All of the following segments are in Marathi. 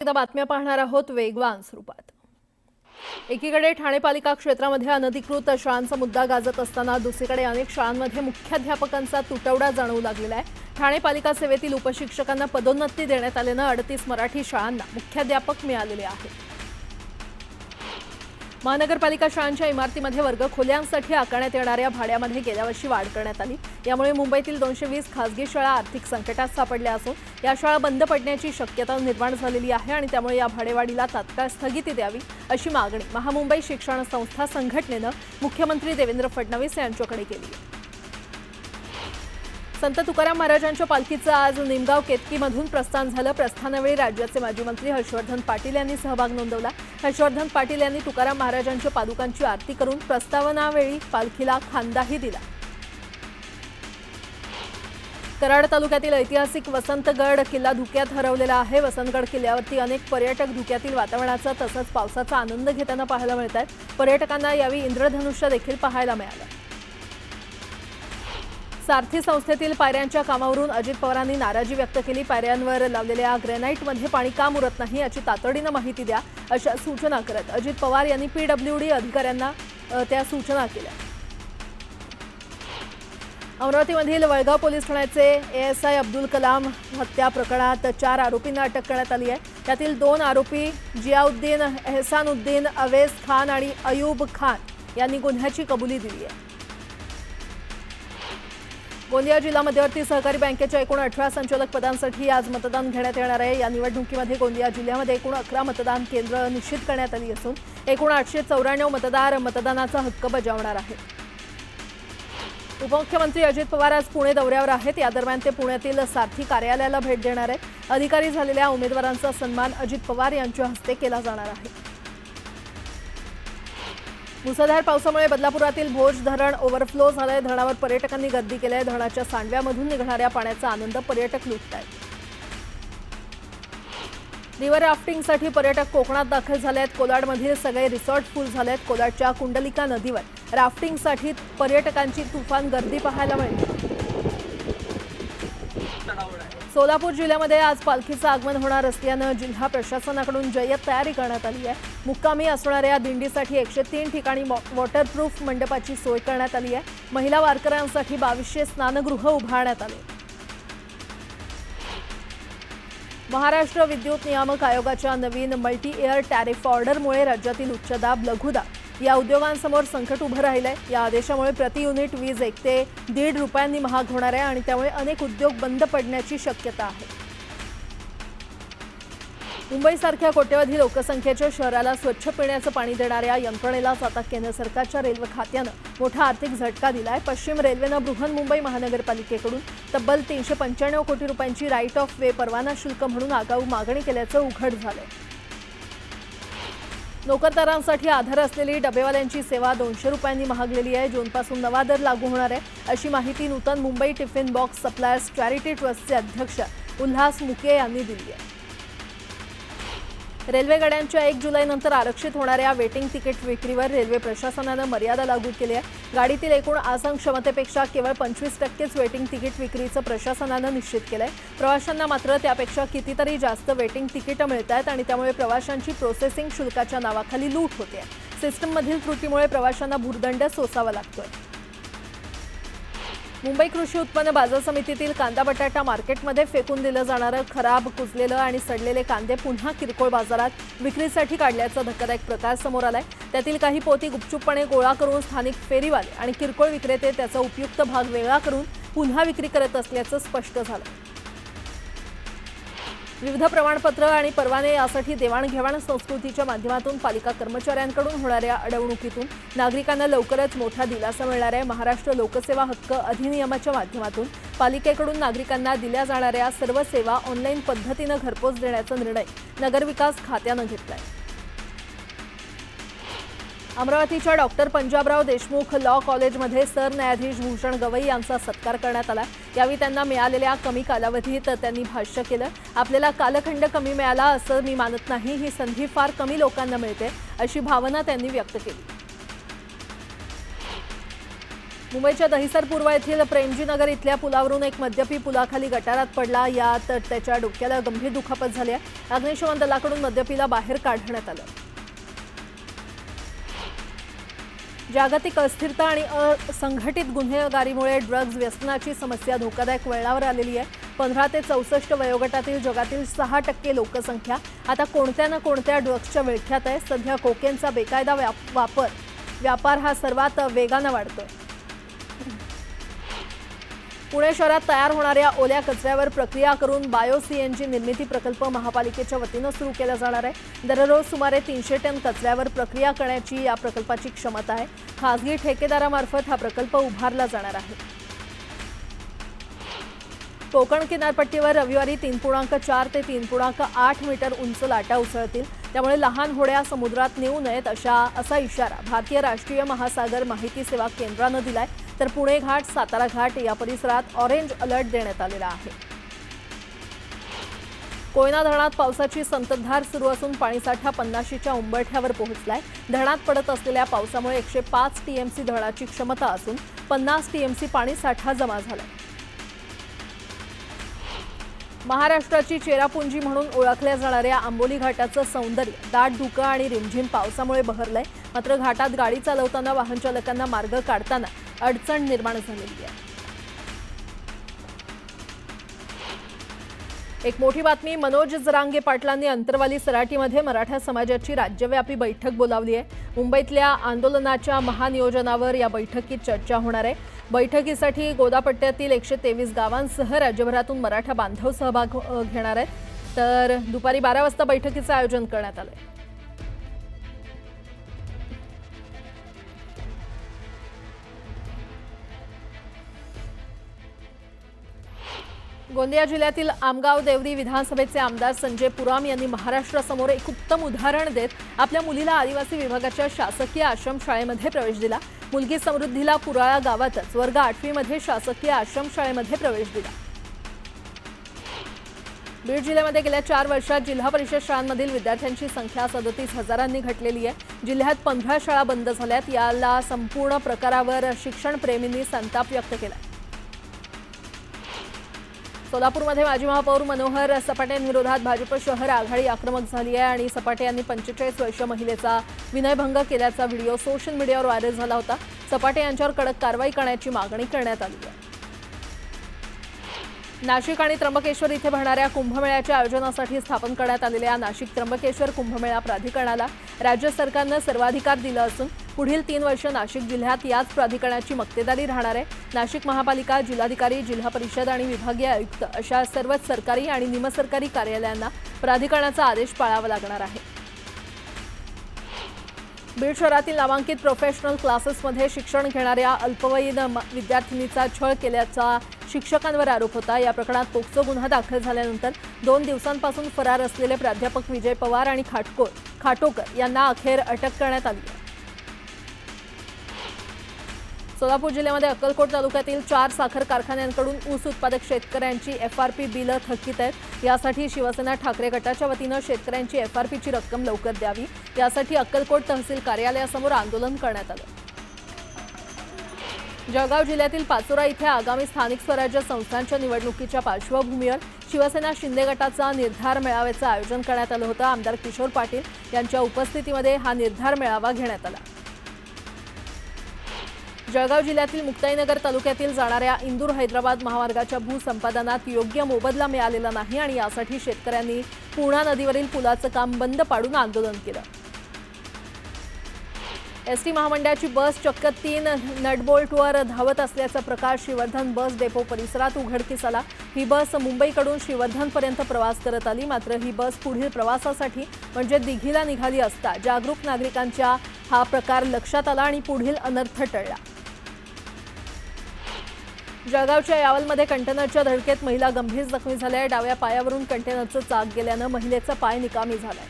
एकदा बातम्या पाहणार आहोत वेगवान स्वरूपात। एकीकडे ठाणे पालिका क्षेत्रामध्ये अनधिकृत शाळांचा मुद्दा गाजत असताना दुसरीकडे अनेक शाळांमध्ये मुख्याध्यापकांचा तुटवडा जाणवू लागलेला आहे। ठाणे पालिका सेवेतील उपशिक्षकांना पदोन्नती देण्यात आल्याने 38 मराठी शाळांना मुख्याध्यापक मिळालेले आहेत। महानगरपालिका शाळांच्या इमारतीमध्ये वर्ग खोल्यांसाठी आकारण्यात येणाऱ्या भाड्यामध्ये गेल्या वर्षी वाढ करण्यात आली। यामुळे मुंबईतील 220 खासगी शाळा आर्थिक संकटात सापडल्या असून या शाळा बंद पडण्याची शक्यता निर्माण झालेली आहे आणि त्यामुळे या भाडेवाढीला तात्काळ स्थगिती द्यावी अशी मागणी महामुंबई शिक्षण संस्था संघटनेने मुख्यमंत्री देवेंद्र फडणवीस यांच्याकडे केली आहे। संत तुकाराम महाराजांच्या पालखीचं आज निमगाव केतकीमधून प्रस्थान झालं। प्रस्थानावेळी राज्याचे माजी मंत्री हर्षवर्धन पाटील यांनी सहभाग नोंदवला। हर्षवर्धन पाटील यांनी तुकाराम महाराजांच्या पादुकांची आरती करून प्रस्तावनावेळी पालखीला खांदाही दिला। कराड तालुक्यातील ऐतिहासिक वसंतगड किल्ला धुक्यात हरवलेला आहे। वसंतगड किल्ल्यावरती अनेक पर्यटक धुक्यातील वातावरणाचा तसंच पावसाचा आनंद घेताना पाहायला मिळतात। पर्यटकांना यावेळी इंद्रधनुष्य देखील पाहायला मिळालं। सारथी संस्थेतील पायऱ्यांच्या कामावरून अजित पवारांनी नाराजी व्यक्त केली। पायऱ्यांवर लावलेल्या ग्रेनाइटमध्ये पाणी का मुरत नाही याची तातडीने माहिती द्या अशा सूचना करत अजित पवार यांनी पीडब्ल्यूडी अधिकाऱ्यांना त्या सूचना केल्या। अमरावतीमधील वळगाव पोलीस ठाण्याचे एएसआय अब्दुल कलाम हत्या प्रकरणात 4 आरोपींना अटक करण्यात आली आहे। त्यातील 2 आरोपी जियाउद्दीन, एहसानुद्दीन, अवेस खान आणि अयूब खान यांनी गुन्ह्याची कबुली दिली आहे। गोंदिया जिल्हा मध्यवर्ती सहकारी बँकेच्या एकूण 18 संचालक पदांसाठी आज मतदान घेण्यात येणार आहे। या निवडणुकीमध्ये गोंदिया जिल्ह्यामध्ये एकूण 11 मतदान केंद्र निश्चित करण्यात आली असून एकूण 894 मतदार मतदानाचा हक्क बजावणार आहेत। उपमुख्यमंत्री अजित पवार आज पुणे दौऱ्यावर आहेत। या दरम्यान ते पुण्यातील सारथी कार्यालयाला भेट देणार आहेत। अधिकारी झालेल्या उमेदवारांचा सन्मान अजित पवार यांच्या हस्ते केला जाणार आहे। मुसळधार पावसामुळे बदलापुरातील भोज धरण ओव्हरफ्लो झालंय। धरणावर पर्यटकांनी गर्दी केली आहे। धरणाच्या सांडव्यामधून निघणाऱ्या पाण्याचा आनंद पर्यटक लुटत आहेत। रिव्हर राफ्टिंगसाठी पर्यटक कोकणात दाखल झाले आहेत। कोलाडमधील सगळे रिसॉर्ट फुल झाले आहेत। कोलाडच्या कुंडलिका नदीवर राफ्टिंगसाठी पर्यटकांची तुफान गर्दी पाहायला मिळते। सोलापूर जिल्ह्यामध्ये आज पालखीचं आगमन होणार असल्यानं जिल्हा प्रशासनाकडून जय्यत तयारी करण्यात आली आहे। मुक्कामी असणाऱ्या दिंडीसाठी 103 ठिकाणी वॉटरप्रूफ मंडपाची सोय करण्यात आली आहे। महिला वारकऱ्यांसाठी 2200 स्नानगृह उभारण्यात आले। महाराष्ट्र विद्युत नियामक आयोगाच्या नवीन मल्टी एअर टॅरिफ ऑर्डरमुळे राज्यातील उच्चदाब, लघुदाब या उद्योगांसमोर संकट उभं राहिलंय। या आदेशामुळे प्रति युनिट वीज 1 ते 1.5 रुपयांनी महाग होणार आहे आणि त्यामुळे अनेक उद्योग बंद पडण्याची शक्यता आहे। मुंबईसारख्या कोट्यवधी लोकसंख्येच्या शहराला स्वच्छ पिण्याचं पाणी देणाऱ्या यंत्रणेलाच आता केंद्र सरकारच्या रेल्वे खात्यानं मोठा आर्थिक झटका दिलाय। पश्चिम रेल्वेनं बृहन्मुंबई महानगरपालिकेकडून तब्बल 395 कोटी रुपयांची राईट ऑफ वे परवाना शुल्क म्हणून आगाऊ मागणी केल्याचं उघड झालंय। नोकरदारांसाठी आधार असलेली डबेवाल्यांची सेवा 200 रुपयांनी महागलेली आहे। जूनपासून नवा दर लागू होणार आहे अशी माहिती Nutan Mumbai tiffin box suppliers charity ट्रस्टचे अध्यक्ष उल्हास मुके यांनी दिली आहे। रेल्वे गाड्यांच्या 1 जुलैनंतर आरक्षित होणाऱ्या वेटिंग तिकीट विक्रीवर रेल्वे प्रशासनानं मर्यादा लागू केली आहे। गाडीतील एकूण आसन क्षमतेपेक्षा केवळ 25% वेटिंग तिकीट विक्रीचं प्रशासनानं निश्चित केलंय। प्रवाशांना मात्र त्यापेक्षा कितीतरी जास्त वेटिंग तिकीटं मिळतात आणि त्यामुळे प्रवाशांची प्रोसेसिंग शुल्काच्या नावाखाली लूट होते। सिस्टममधील त्रुटीमुळे प्रवाशांना भुर्दंड सोसावा लागतोय। मुंबई कृषी उत्पन्न बाजार समितीतील कांदा बटाटा मार्केटमध्ये फेकून दिलं जाणारं खराब, कुजलेलं आणि सडलेले कांदे पुन्हा किरकोळ बाजारात विक्रीसाठी काढल्याचा धक्कादायक प्रकार समोर आलाय। त्यातील काही पोती गुपचूपपणे गोळा करून स्थानिक फेरीवाले आणि किरकोळ विक्रेते त्याचा उपयुक्त भाग वेगळा करून पुन्हा विक्री करत असल्याचं स्पष्ट झालं। विविध प्रमाणपत्र आणि परवाने यासाठी देवाणघेवाण संस्कृतीच्या माध्यमातून पालिका कर्मचाऱ्यांकडून होणाऱ्या अडवणुकीतून नागरिकांना लवकरच मोठा दिलासा मिळणार आहे। महाराष्ट्र लोकसेवा हक्क अधिनियमाच्या माध्यमातून पालिकेकडून नागरिकांना दिल्या जाणाऱ्या सर्व सेवा ऑनलाईन पद्धतीनं घरपोच देण्याचा निर्णय नगरविकास खात्यानं घेतलाय। अमरावतीच्या डॉक्टर पंजाबराव देशमुख लॉ कॉलेजमध्ये सरन्यायाधीश भूषण गवई यांचा सत्कार करण्यात आला। यावेळी त्यांना मिळालेल्या कमी कालावधीत त्यांनी भाष्य केलं। आपल्याला कालखंड कमी मिळाला असं मी मानत नाही, ही संधी फार कमी लोकांना मिळते अशी भावना त्यांनी व्यक्त केली। मुंबईच्या दहिसर पूर्व येथील प्रेमजीनगर इथल्या पुलावरून एक मद्यपी पुलाखाली गटारात पडला. यात त्याच्या डोक्याला गंभीर दुखापत झाली आहे. अग्निशमन दलाकडून मद्यपीला बाहेर काढण्यात आलं. जागतिक अस्थिरता आणि असंघटित गुन्हेगारीमुळे ड्रग्ज व्यसनाची समस्या धोकादायक वळणावर आलेली आहे. 15 ते 64 वयोगटातील जगातील 6% लोकसंख्या आता कोणत्या ना कोणत्या ड्रग्जच्या विळख्यात आहे. सध्या कोकेनचा बेकायदा व्यापार हा सर्वात वेगानं वाढतोय. पुणे शहरात तयार होणाऱ्या ओल्या कचऱ्यावर प्रक्रिया करून बायो सीएनजी निर्मिती प्रकल्प महापालिकेच्या वतीनं सुरू केला जाणार आहे. दररोज सुमारे 300 टन कचऱ्यावर प्रक्रिया करण्याची या प्रकल्पाची क्षमता आहे. खासगी ठेकेदारामार्फत हा प्रकल्प उभारला जाणार आहे. कोकण किनारपट्टीवर रविवारी 3.4 ते 3.8 मीटर उंच लाटा उसळतील. त्यामुळे लहान होड्या समुद्रात नेऊ नयेत असा इशारा भारतीय राष्ट्रीय महासागर माहिती सेवा केंद्रानं दिलाय. तर पुणे घाट, सातारा घाट या परिसरात ऑरेंज अलर्ट देण्यात आलेला आहे. कोयना धरणात पावसाची संततधार सुरू असून पाणीसाठा 50च्या उंबरठ्यावर पोहोचलाय. धरणात पडत असलेल्या पावसामुळे 105 टीएमसी धरणाची क्षमता असून 50 टीएमसी पाणीसाठा जमा झालाय. महाराष्ट्राची चेरापुंजी म्हणून ओळखल्या जाणाऱ्या आंबोली घाटाचं सौंदर्य दाट धुकं आणि रिमझिम पावसामुळे बहरलंय. मात्र घाटात गाडी चालवताना वाहन चालकांना मार्ग काढताना अडचण निर्माण झालेली आहे. एक मोठी बातमी. मनोज जरांगे पाटलांनी अंतरवाली सराटीमध्ये मराठा समाजाची राज्यव्यापी बैठक बोलावली आहे. मुंबईतल्या आंदोलनाच्या महानियोजनावर या बैठकीत चर्चा होणार आहे. बैठकीसाठी गोदापट्ट्यातील 123 गावांसह राज्यभरातून मराठा बांधव सहभाग घेणार आहेत. तर दुपारी 12 वाजता बैठकीचं आयोजन करण्यात आलंय. गोंदिया जिल्ह्यातील आमगाव देवरी विधानसभेचे आमदार संजय पुराम यांनी महाराष्ट्रासमोर एक उत्तम उदाहरण देत आपल्या मुलीला आदिवासी विभागाच्या शासकीय आश्रमशाळेमध्ये प्रवेश दिला. मुलगी समृद्धीला पुराळा गावातच वर्ग 8वी मध्ये शासकीय आश्रमशाळेमध्ये प्रवेश दिला. बीड जिल्ह्यामध्ये गेल्या 4 वर्षात जिल्हा परिषद शाळांमधील विद्यार्थ्यांची संख्या 37,000 घटलेली आहे. जिल्ह्यात 15 शाळा बंद झाल्यात. याला संपूर्ण प्रकारावर शिक्षणप्रेमींनी संताप व्यक्त केला. सोलापूरमध्ये माजी महापौर मनोहर सपाटे यांविरोधात भाजप शहर आघाडी आक्रमक झाली आहे आणि सपाटे यांनी 45 वर्षीय महिलेचा विनयभंग केल्याचा व्हिडिओ सोशल मीडियावर व्हायरल झाला होता. सपाटे यांच्यावर कडक कारवाई करण्याची मागणी करण्यात आली आहे. नाशिक आणि त्र्यंबकेश्वर इथे भरणाऱ्या कुंभमेळ्याच्या आयोजनासाठी स्थापन करण्यात आलेल्या नाशिक त्र्यंबकेश्वर कुंभमेळा प्राधिकरणाला राज्य सरकारनं सर्वाधिकार दिलं असून पुढील 3 वर्ष नाशिक जिल्ह्यात याच प्राधिकरणाची मक्तेदारी राहणार आहे. नाशिक महापालिका, जिल्हाधिकारी, जिल्हा परिषद आणि विभागीय आयुक्त अशा सर्वच सरकारी आणि निमसरकारी कार्यालयांना प्राधिकरणाचा आदेश पाळावा लागणार आहे. बीड शहरातील नामांकित प्रोफेशनल क्लासेसमध्ये शिक्षण घेणाऱ्या अल्पवयीन विद्यार्थिनीचा छळ केल्याचा शिक्षकांवर आरोप होता. या प्रकरणात पोक्सो गुन्हा दाखल झाल्यानंतर 2 दिवसांपासून फरार असलेले प्राध्यापक विजय पवार आणि खाटोकर यांना अखेर अटक करण्यात आली. सोलापूर जिल्ह्यामध्ये अक्कलकोट तालुक्यातील 4 साखर कारखान्यांकडून ऊस उत्पादक शेतकऱ्यांची FRP बिलं थकीत आहेत. यासाठी शिवसेना ठाकरे गटाच्या वतीनं शेतकऱ्यांची FRPची रक्कम लवकर द्यावी यासाठी अक्कलकोट तहसील कार्यालयासमोर आंदोलन करण्यात आलं. जळगाव जिल्ह्यातील पाचोरा इथे आगामी स्थानिक स्वराज्य संस्थांच्या निवडणुकीच्या पार्श्वभूमीवर शिवसेना शिंदे गटाचा निर्धार मेळाव्याचं आयोजन करण्यात आलं होतं. आमदार किशोर पाटील यांच्या उपस्थितीमध्ये हा निर्धार मेळावा घेण्यात आला. जळगाव जिल्ह्यातील मुक्ताईनगर तालुक्यातील जाणाऱ्या इंदूर हैदराबाद महामार्गाच्या भूसंपादनात योग्य मोबदला मिळालेला नाही आणि यासाठी शेतकऱ्यांनी पूर्णा नदीवरील पुलाचं काम बंद पाडून आंदोलन केलं. एसटी महामंडळाची बस चक्क 3 नटबोल्टवर धावत असल्याचा प्रकार श्रीवर्धन बस डेपो परिसरात उघडकीस आला. ही बस मुंबईकडून श्रीवर्धनपर्यंत प्रवास करत आली. मात्र ही बस पुढील प्रवासासाठी म्हणजे दिघीला निघाली असता जागरूक नागरिकांच्या हा प्रकार लक्षात आला आणि पुढील अनर्थ टळला. जळगावच्या यावलमध्ये कंटेनरच्या धडकेत महिला गंभीर जखमी झाल्या. डाव्या पायावरून कंटेनरचं चाक गेल्यानं महिलेचा पाय निकामी झालाय.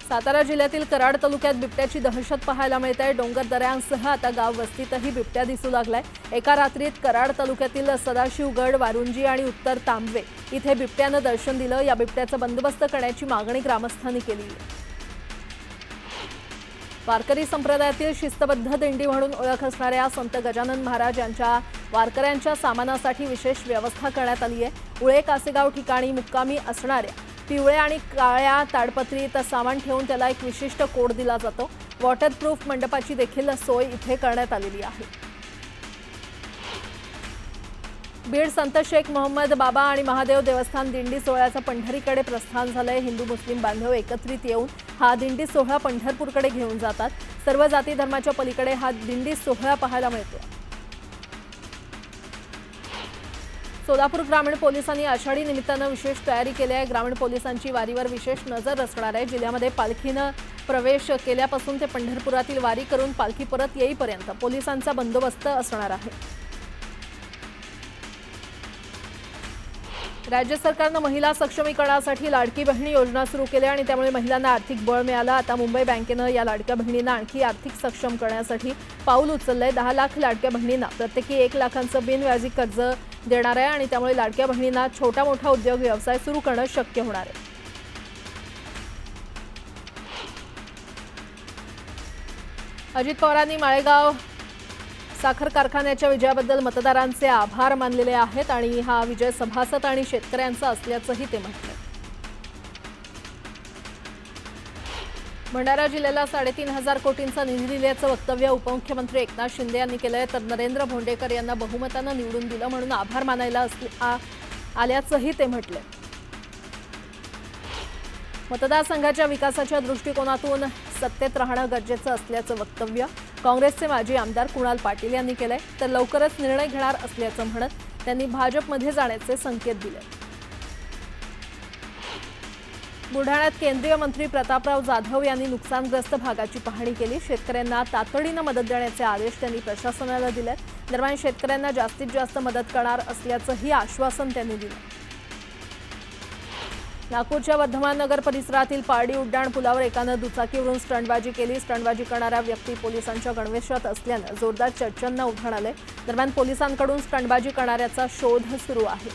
सातारा जिल्ह्यातील कराड तालुक्यात बिबट्याची दहशत पाहायला मिळत आहे. डोंगर दऱ्यांसह आता गाव वस्तीतही बिबट्या दिसू लागलाय. एका रात्रीत कराड तालुक्यातील सदाशिवगड, वारुंजी आणि उत्तर तांबवे इथे बिबट्यानं दर्शन दिलं. या बिबट्याचा बंदोबस्त करण्याची मागणी ग्रामस्थांनी केली. वारकरी संप्रदायातील शिस्तबद्ध दिंडी म्हणून ओळख असणाऱ्या संत गजानन महाराज यांच्या वारकऱ्यांच्या सामानासाठी विशेष व्यवस्था करण्यात आली आहे। उळे कासेगाव ठिकाणी मुक्कामी असणाऱ्या पिवळ्या आणि काळ्या ताडपत्रीत सामान ठेवून त्याला एक विशिष्ट कोड दिला जातो। वॉटरप्रूफ मंडपाची देखील सोय इथे करण्यात आलेली आहे। बीड संत शेख मोहम्मद बाबा आणि महादेव देवस्थान दिंडी सोहळ्याचं पंढरीकडे प्रस्थान झालंय। हिंदू मुस्लिम बांधव एकत्रित येऊन हा दिंडी सोहळा पंढरपूरकडे घेऊन जातात। सर्व जाती धर्माच्या पलीकडे हा दिंडी सोहळा पाहायला मिळतो। सोलापूर ग्रामीण पोलिसांनी आषाढी निमित्तानं विशेष तयारी केली आहे। ग्रामीण पोलिसांची वारीवर विशेष नजर असणार आहे। जिल्ह्यामध्ये पालखीनं प्रवेश केल्यापासून ते पंढरपुरातील वारी करून पालखी परत येईपर्यंत पोलिसांचा बंदोबस्त असणार आहे। राज्य सरकारनं महिला सक्षमीकरणासाठी लाडकी बहिणी योजना सुरू केली आणि त्यामुळे महिलांना आर्थिक बळ मिळालं। आता मुंबई बँकेनं या लाडक्या बहिणींना आणखी आर्थिक सक्षम करण्यासाठी पाऊल उचललंय। 10 लाख लाडक्या बहिणींना प्रत्येकी 1 लाखांचं बिनव्याजी कर्ज देणार आहे आणि त्यामुळे लाडक्या बहिणींना छोटा मोठा उद्योग व्यवसाय सुरू करणं शक्य होणार आहे। अजित पवारांनी माळेगाव साखर कारखान्याच्या विजयाबद्दल मतदारांचे आभार मानलेले आहेत आणि हा विजय सभासद आणि शेतकऱ्यांचा असल्याचंही ते म्हटलं। भंडारा जिल्ह्याला 3,500 कोटींचा निधी दिल्याचं वक्तव्य उपमुख्यमंत्री एकनाथ शिंदे यांनी केलंय। तर नरेंद्र भोंडेकर यांना बहुमतानं निवडून दिलं म्हणून आभार मानायला आल्याचंही ते म्हटलं। मतदारसंघाच्या विकासाच्या दृष्टिकोनातून सत्तेत राहणं गरजेचं असल्याचं वक्तव्य काँग्रेसचे माजी आमदार कुणाल पाटील यांनी केलंय। तर लवकरच निर्णय घेणार असल्याचं म्हणत त्यांनी भाजपमध्ये जाण्याचे संकेत दिले। बुलढाण्यात केंद्रीय मंत्री प्रतापराव जाधव यांनी नुकसानग्रस्त भागाची पाहणी केली। शेतकऱ्यांना तातडीनं मदत देण्याचे आदेश त्यांनी प्रशासनाला दिले। दरम्यान शेतकऱ्यांना जास्तीत जास्त मदत करणार असल्याचंही आश्वासन त्यांनी दिलं। नागपूरच्या वर्धमान नगर परिसरातील पारडी उड्डाण पुलावर एकानं दुचाकीवरून स्टंटबाजी केली। स्टंटबाजी करणारा व्यक्ती पोलिसांच्या गणवेशात असल्यानं जोरदार चर्चांना उधाण आले। दरम्यान पोलिसांकडून स्टंटबाजी करणाऱ्याचा शोध सुरू आहे।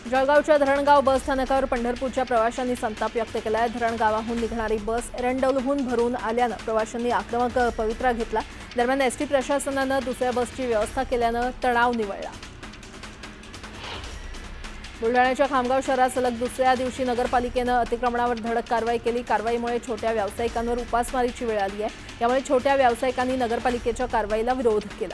जळगावच्या धरणगाव बस स्थानकावर पंढरपूरच्या प्रवाशांनी संताप व्यक्त केलाय। धरणगावाहून निघणारी बस एरंडोलहून भरून आल्यानं प्रवाशांनी आक्रमक पवित्रा घेतला। दरम्यान एसटी प्रशासनानं दुसऱ्या बसची व्यवस्था केल्यानं तणाव निवळला। बुलढाण्याच्या खामगाव शहरात सलग दुसऱ्या दिवशी नगरपालिकेनं अतिक्रमणावर धडक कारवाई केली। कारवाईमुळे छोट्या व्यावसायिकांवर उपासमारीची वेळ आली आहे। यामुळे छोट्या व्यावसायिकांनी नगरपालिकेच्या कारवाईला विरोध केला।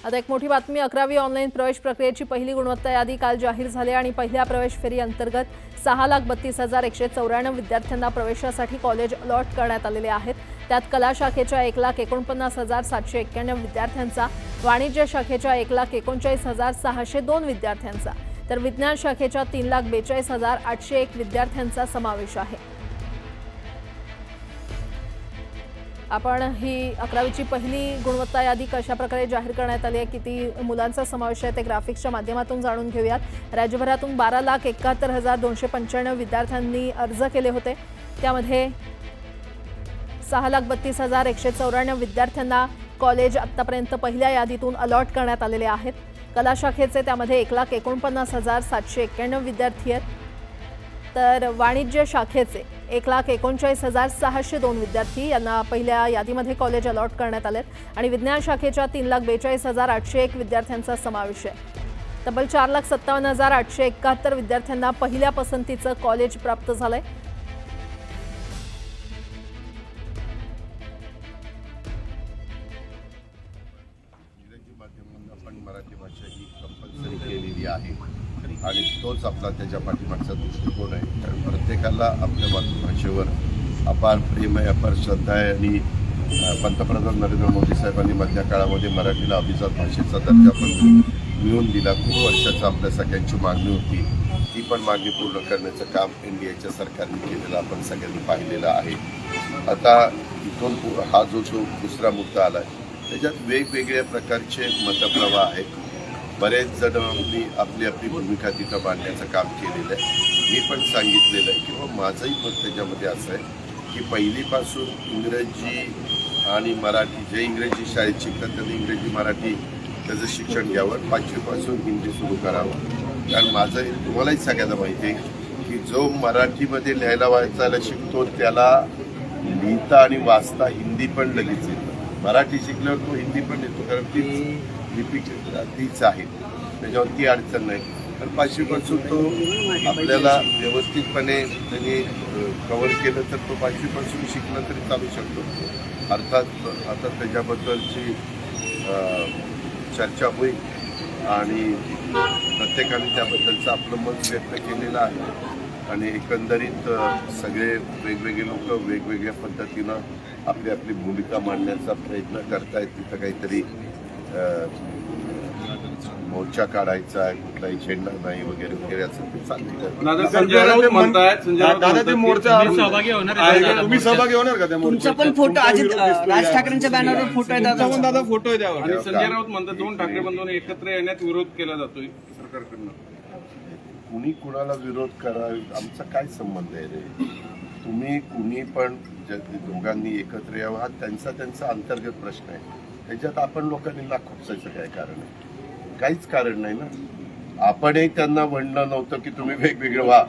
आता एक मोठी बातमी। 11वी ऑनलाईन प्रवेश प्रक्रियेची पहिली गुणवत्ता यादी काल जाहीर झाली आणि पहिल्या प्रवेश फेरी अंतर्गत 6,32,194 विद्यार्थ्यांना प्रवेशासाठी कॉलेज अलॉट करण्यात आलेले आहेत। त्यात कला शाखेच्या 1,49,791 विद्यार्थ्यांचा, वाणिज्य शाखेच्या 1,39,602 विद्यार्थ्यांचा, तर विज्ञान शाखेच्या 3,42,801 विद्यार्थ्यांचा समावेश आहे। आपण ही 11वीची पहिली गुणवत्ता यादी कशा प्रकारे जाहीर करण्यात आली आहे, किती मुलांचा समावेश आहे ते ग्राफिक्सच्या माध्यमातून जाणून घेऊयात। राज्यभरातून 12,71,295 विद्यार्थ्यांनी अर्ज केले होते। त्यामध्ये 6,32,194 विद्यार्थ्यांना कॉलेज आतापर्यंत पहिल्या यादीतून अलॉट करण्यात आलेले आहेत। कला शाखेचे त्यामध्ये 1,49,791 विद्यार्थी आहेत, तर वाणिज्य शाखेचे 1,39,602 विद्यार्थी यांना पहिल्या यादीमध्ये कॉलेज अलॉट करण्यात आले आणि विज्ञान शाखेच्या 3,42,801 विद्यार्थ्यांचा समावेश आहे। तब्बल 4,57,871 विद्यार्थ्यांना पहिल्या पसंतीचं कॉलेज प्राप्त झालंय। मराठी भाषा ही कंपल्सरी केलेली आहे आणि तोच आपला त्याच्या पाठीमागचा दृष्टिकोन आहे। कारण प्रत्येकाला आपल्या मातृभाषेवर अपार प्रेम आहे, अपार श्रद्धा आहे आणि पंतप्रधान नरेंद्र मोदी साहेबांनी मधल्या काळामध्ये मराठीला अभिजात भाषेचा दर्जा पण मिळवून दिला। खूप वर्षाचं आपल्या सगळ्यांची मागणी होती, ती पण मागणी पूर्ण करण्याचं काम NDAच्या सरकारने केलेलं आपण सगळ्यांनी पाहिलेलं आहे। आता इथून हा जो दुसरा मुद्दा आला आहे त्याच्यात वेगवेगळ्या प्रकारचे मतप्रवाह आहेत। बरेच जणांनी आपली आपली भूमिका तिथं मांडण्याचं काम केलेलं आहे। मी पण सांगितलेलं आहे किंवा माझंही मत त्याच्यामध्ये असं आहे की पहिलीपासून इंग्रजी आणि मराठी, जे इंग्रजी शाळेत शिकतात त्यांनी इंग्रजी मराठी त्याचं शिक्षण घ्यावं, 5वीपासून हिंदी सुरू करावं। कारण माझं तुम्हालाही सगळ्यांना माहिती आहे की की जो मराठीमध्ये लिहायला वाचायला शिकतो त्याला लिहिता आणि वाचता हिंदी पण लगेच येतं. मराठी शिकल्यावर तो हिंदी पण येतो, कारण ती लिपी तीच आहे, त्याच्यावर ती अडचण नाही. तर 5वीपासून तो आपल्याला व्यवस्थितपणे त्यांनी कव्हर केलं तर तो 5वीपासून शिकला तरी चालू शकतो. अर्थात आता त्याच्याबद्दलची चर्चा होईल आणि प्रत्येकाने त्याबद्दलचं आपलं मत व्यक्त केलेलं आहे. आणि एकंदरीत सगळे वेगवेगळे लोक वेगवेगळ्या पद्धतीनं आपली आपली भूमिका मांडण्याचा प्रयत्न करतायत. तिथं काहीतरी मोर्चा काढायचा आहे, कुठलाही झेंडा नाही वगैरे वगैरे असं ते चालतं. दादा ते मोर्चा सहभागी होणार तुम्ही सहभागी होणार का त्या तुमचा पण फोटो अजित राज ठाकरेंच्या बॅनरवर फोटो आहे दादा. दादा फोटो आहे त्यावर. आणि संजय राऊत म्हणतात 2 ठाकरे बंधूंना एकत्र येण्यात विरोध केला जातोय सरकारकडनं. कुणी कुणाला विरोध करा, आमचा काय संबंध आहे रे? तुम्ही कुणी पण दोघांनी एकत्र यावं हा त्यांचा अंतर्गत प्रश्न आहे. त्याच्यात आपण लोकांनी नाक खुपसायचं काय कारण आहे? काहीच कारण नाही ना. आपणही त्यांना म्हणलं नव्हतं की तुम्ही वेगवेगळे व्हा,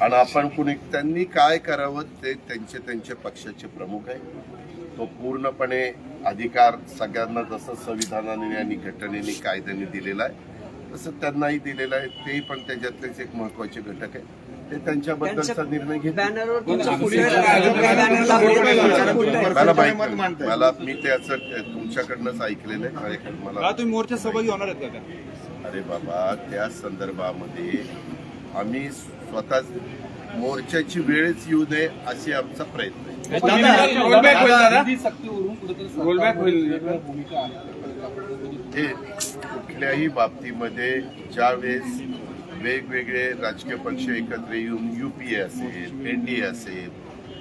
आणि आपण कुणी त्यांनी काय करावं ते त्यांचे पक्षाचे प्रमुख आहे. तो पूर्णपणे अधिकार सगळ्यांना जसं संविधानाने आणि घटनेने कायद्याने दिलेला आहे तसं त्यांनाही दिलेलं आहे. तेही पण त्याच्यातलेच एक महत्वाचे घटक आहे. ते त्यांच्याबद्दलचा निर्णय घेत. बॅनरवर तुमचा फोटो आहे. मला माहित, मला मी ते असं तुमच्याकडनंच ऐकलेलं आहे. माझ्याकडे मला तुम्ही मोर्चा सहभागी होणार आहेत का? अरे बाबा, त्या संदर्भामध्ये आम्ही स्वतः मोर्चाची वेळच येऊ नये अशी आमचा प्रयत्न आहे. रोलबॅक होईल. हे कुठल्याही बाबतीमध्ये ज्यावेळेस वेगवेगळे राजकीय पक्ष एकत्र येऊन UPA असेल, NDA असेल,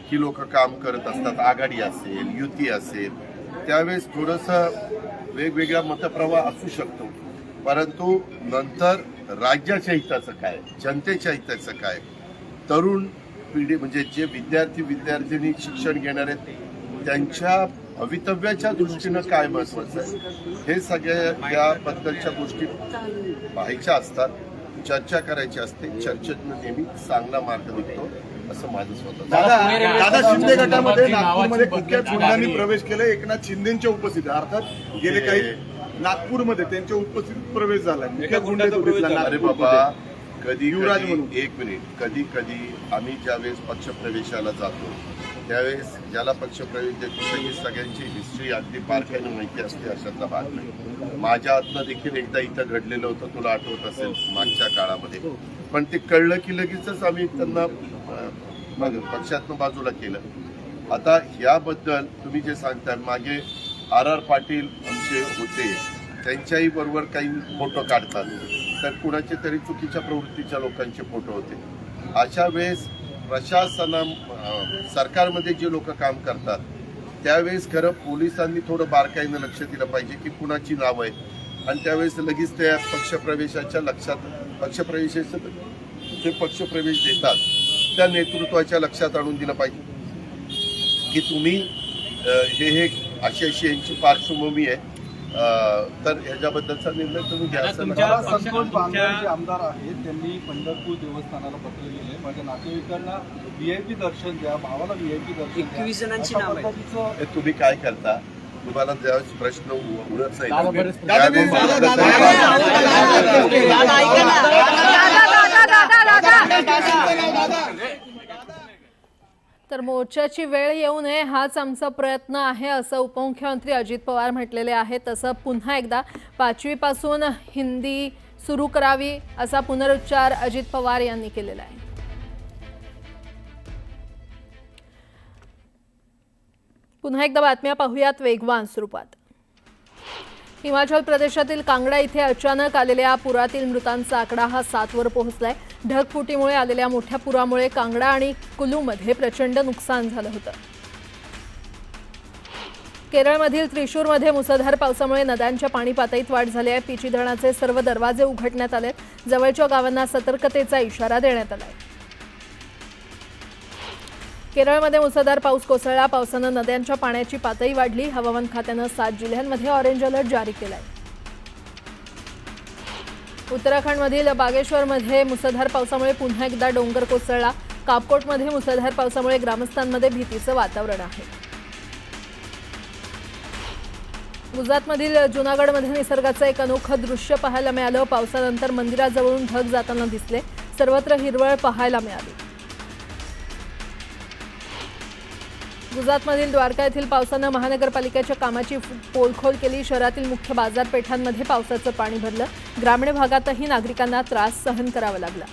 ही लोक काम करत असतात, आघाडी असेल, युती असेल, त्यावेळेस थोडंसं वेगवेगळा मतप्रवाह असू शकतो. परंतु नंतर राज्याच्या हिताचं काय, जनतेच्या हिताचं काय, तरुण पिढी म्हणजे जे विद्यार्थी शिक्षण घेणार आहेत त्यांच्या भवितव्याच्या दृष्टीनं काय महत्वाचं आहे, हे सगळ्या याबद्दलच्या गोष्टी पाहायच्या असतात, चर्चा करायची असते. चर्चेतनं नेहमी चांगला मार्ग निघतो असं माझं स्वतः. दादा शिंदे गटामध्ये नागपूरमध्ये कुख्यात गुंडांनी प्रवेश केला. एकनाथ शिंदेच्या उपस्थितीत, अर्थात गेले काही नागपूरमध्ये त्यांच्या उपस्थितीत प्रवेश झाला. अरे बाबा, कधी कधी आम्ही ज्यावेळेस पक्षप्रवेशाला जातो त्यावेळेस ज्याला पक्षप्रवेश देतो सगळ्यांची हिस्ट्री अगदी बारकाईने माहिती असते अशातला भाग नाही. माझ्या हातनं देखील एकदा इथं घडलेलं होतं, तुला आठवत असेल मागच्या काळामध्ये. पण ते कळलं की लगेचच आम्ही त्यांना पक्षातनं बाजूला केलं. आता याबद्दल तुम्ही जे सांगता, मागे RR पाटील आमचे होते, त्यांच्याही बरोबर काही फोटो काढतात, तर कुणाचे तरी चुकीच्या प्रवृत्तीच्या लोकांचे फोटो होते. अशा वेळेस सरकारमध्ये जे लोक काम करतात त्यावेळेस खरं पोलिसांनी थोडं बारकाईनं लक्ष दिलं पाहिजे की कुणाची नावं आहेत, आणि त्यावेळेस लगेच त्या पक्षप्रवेशाच्या जे पक्षप्रवेश देतात त्या नेतृत्वाच्या लक्षात आणून दिलं पाहिजे की तुम्ही हे अशी यांची पार्श्वभूमी आहे, तर ह्याच्याबद्दलचा निर्णय तुम्ही घ्या. संतोष बांगर जे आमदार आहेत त्यांनी पंढरपूर देवस्थानाला पत्र लिहिले, माझ्या नातेवाईकांना VIP दर्शन द्या, भावाला VIP दर्शन द्या. 21 जणांची नाव आहेत. हे तुम्ही काय करता, तुम्हाला ज्यावेळेस प्रश्न उडत तर मोर्चाची वेळ येऊ नये हाच आमचा प्रयत्न आहे असं उपमुख्यमंत्री अजित पवार म्हटलेले आहेत. तसं पुन्हा एकदा 5वीपासून हिंदी सुरू करावी असा पुनरुच्चार अजित पवार यांनी केलेला आहे. पुन्हा एकदा बातम्या पाहूयात वेगवान स्वरूपात. हिमाचल प्रदेशातील कांगडा इथे अचानक आलेल्या पुरातील मृतांचा आकडा हा 7 वर पोहोचलाय. ढगफुटीमुळे आलेल्या मोठ्या पुरामुळे कांगडा आणि कुलूमध्ये प्रचंड नुकसान झालं होतं. केरळमधील त्रिशूरमध्ये मुसळधार पावसामुळे नद्यांच्या पाणी पातळीत वाढ झाली आहे. पिची धरणाचे सर्व दरवाजे उघडण्यात आले. जवळच्या गावांना सतर्कतेचा इशारा देण्यात आला आहे. केरळमध्ये मुसळधार पाऊस कोसळला. पावसानं नद्यांच्या पाण्याची पातळी वाढली. हवामान खात्यानं 7 जिल्ह्यांमध्ये ऑरेंज अलर्ट जारी केलाय. उत्तराखंडमधील बागेश्वरमध्ये मुसळधार पावसामुळे पुन्हा एकदा डोंगर कोसळला. कापकोटमध्ये मुसळधार पावसामुळे ग्रामस्थांमध्ये भीतीचं वातावरण आहे. गुजरातमधील जुनागडमध्ये निसर्गाचं एक अनोखं दृश्य पाहायला मिळालं. पावसानंतर मंदिराजवळून ढग जाताना दिसले. सर्वत्र हिरवळ पाहायला मिळाली. गुजरातमधील द्वारका येथील पावसानं महानगरपालिकेच्या कामाची पोलखोल केली. शहरातील मुख्य बाजारपेठांमध्ये पावसाचं पाणी भरलं. ग्रामीण भागातही नागरिकांना त्रास सहन करावा लागला.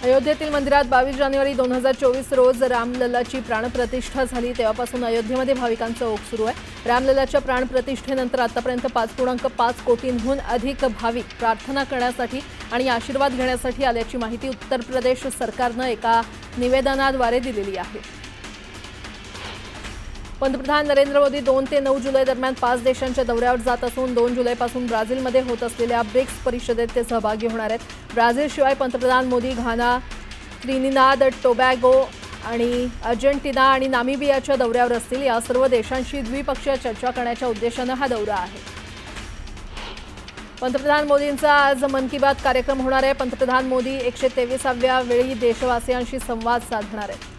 अयोध्येतील मंदिरात 22 जानेवारी 2024 रोज रामलल्लाची प्राणप्रतिष्ठा झाली. तेव्हापासून अयोध्येमध्ये भाविकांचं ओघ सुरू आहे. रामलल्लाच्या प्राणप्रतिष्ठेनंतर आतापर्यंत 5.5 कोटींहून अधिक भाविक प्रार्थना करण्यासाठी आणि आशीर्वाद घेण्यासाठी आल्याची माहिती उत्तर प्रदेश सरकारनं एका निवेदनाद्वारे दिलेली आहे. पंतप्रधान नरेंद्र मोदी 2 ते 9 जुलै दरम्यान 5 देशांच्या दौऱ्यावर जात असून 2 जुलैपासून ब्राझीलमध्ये होत असलेल्या ब्रिक्स परिषदेत ते सहभागी होणार आहेत. ब्राझीलशिवाय पंतप्रधान मोदी घाना, त्रिनिदाद टोबॅगो आणि अर्जेंटिना आणि नामिबियाच्या दौऱ्यावर असतील. या सर्व देशांशी द्विपक्षीय चर्चा करण्याच्या उद्देशानं हा दौरा आहे. पंतप्रधान मोदींचा आज मन की बात कार्यक्रम होणार आहे. पंतप्रधान मोदी 123व्या वेळी देशवासियांशी संवाद साधणार आहेत.